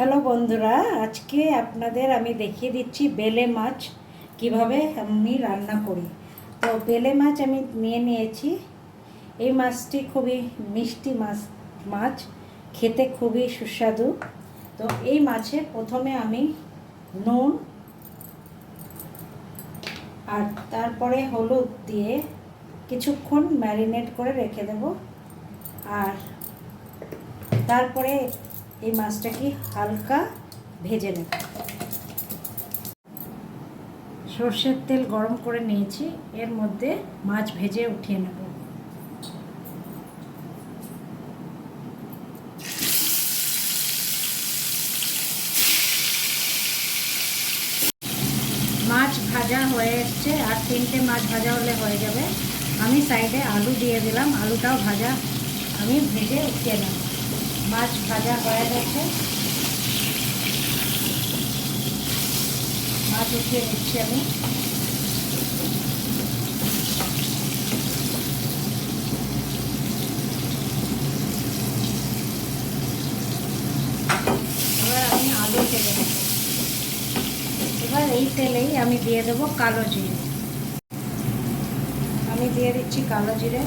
Hello বন্ধুরা, আজকে আপনাদের আমি দেখিয়ে দিচ্ছি বেলে মাছ কিভাবে আমি রান্না করি। তো বেলে মাছ আমি নিয়েছি। এই মাছটি খুবই মিষ্টি মাছ খেতে খুবই সুস্বাদু। তো এই মাছে প্রথমে আমি নুন আর তারপরে হলুদ দিয়ে কিছুক্ষণ ম্যারিনেট করে রেখে দেব। আর তারপরে এই মাছটাকে হালকা ভেজে নেব। সর্ষের তেল গরম করে নিয়েছি, এর মধ্যে মাছ ভেজে উঠিয়ে নেব। মাছ ভাজা হয়ে এসছে, আর 3টে মাছ ভাজা হলে হয়ে যাবে। আমি সাইডে আলু দিয়ে দিলাম, আলুটাও ভাজা আমি ভেজে উঠিয়ে নেব। মাছ ভাজা হয়ে গেছে, মাছ উঠিয়ে নিচ্ছি আমি। এবার আমি আলু ঢেলে দেবো। এবার এই তেলেই আমি দিয়ে দেবো কালো জিরে। আমি দিয়ে দিচ্ছি কালো জিরে।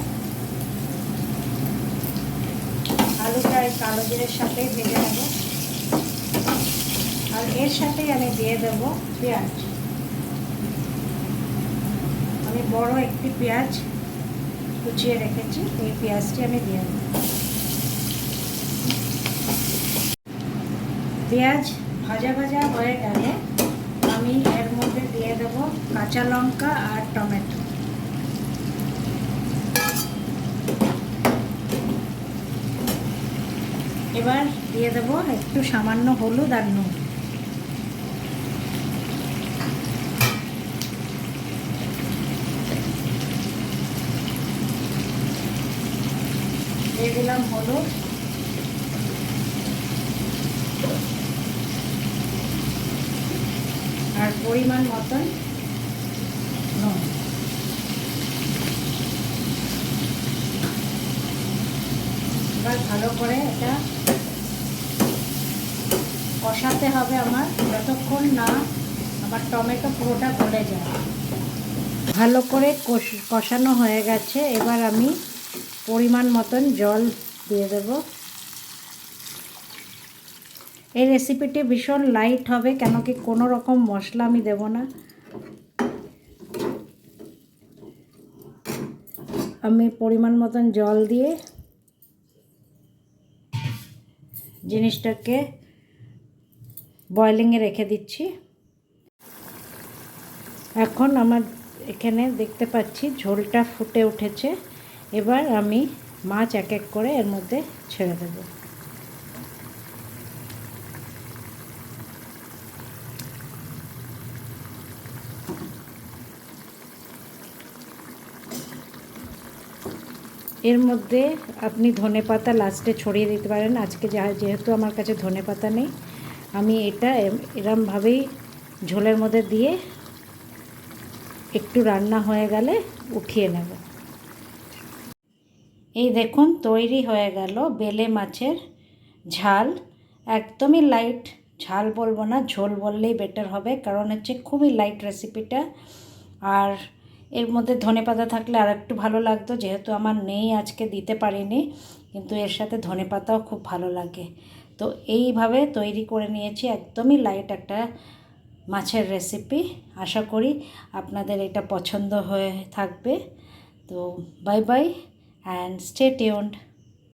আলুটা এই কালো জিরের সাথেই ভেজে নেব। আর এর সাথেই আমি দিয়ে দেব পেঁয়াজ। আমি বড় একটি পেঁয়াজ কুচিয়ে রেখেছি, এই পেঁয়াজটি আমি দিয়ে দেব। পেঁয়াজ ভাজা ভাজা হয়ে গেলে আমি এর মধ্যে দিয়ে দেব কাঁচা লঙ্কা আর টমেটো। এবার দিয়ে দেব একটু সামান্য হলুদ আর নুন। দিয়ে দিলাম হলুদ, আর পরিমাণ মতন নুন। এবার ভালো করে এটা কষাতে হবে আমার, যতক্ষণ না আমার টমেটো পুরোটা গলে যায়। ভালো করে কষানো হয়ে গেছে, এবার আমি পরিমাণ মতন জল দিয়ে দেব। এই রেসিপিটি ভীষণ লাইট হবে, কেন কি কোনো রকম মশলা আমি দেব না। আমি পরিমাণ মতন জল দিয়ে জিনিসটাকে বয়েলিংয়ে রেখে দিচ্ছি। এখন আমার এখানে দেখতে পাচ্ছি ঝোলটা ফুটে উঠেছে। এবার আমি মাছ এক এক করে এর মধ্যে ছেড়ে দেব। এর মধ্যে আপনি ধনেপাতা লাস্টে ছড়িয়ে দিতে পারেন। আজকে যেহেতু আমার কাছে ধনেপাতা নেই, আমি এটা এরমভাবেই ঝোলের মধ্যে দিয়ে একটু রান্না হয়ে গেলে উঠিয়ে নেব। এই দেখুন তৈরি হয়ে গেল বেলে মাছের ঝাল। একদমই লাইট, ঝাল বলবো না, ঝোল বললেই বেটার হবে, কারণ হচ্ছে খুবই লাইট রেসিপিটা। আর এর মধ্যে ধনেপাতা থাকলে আর একটু ভালো লাগতো, যেহেতু আমার নেই আজকে দিতে পারিনি, কিন্তু এর সাথে ধনেপাতাও খুব ভালো লাগে। তো এইভাবে তৈরি করে নিয়েছি, একদমই লাইট একটা মাছের রেসিপি। আশা করি আপনাদের এটা পছন্দ হয়ে থাকবে। তো bye bye and stay tuned.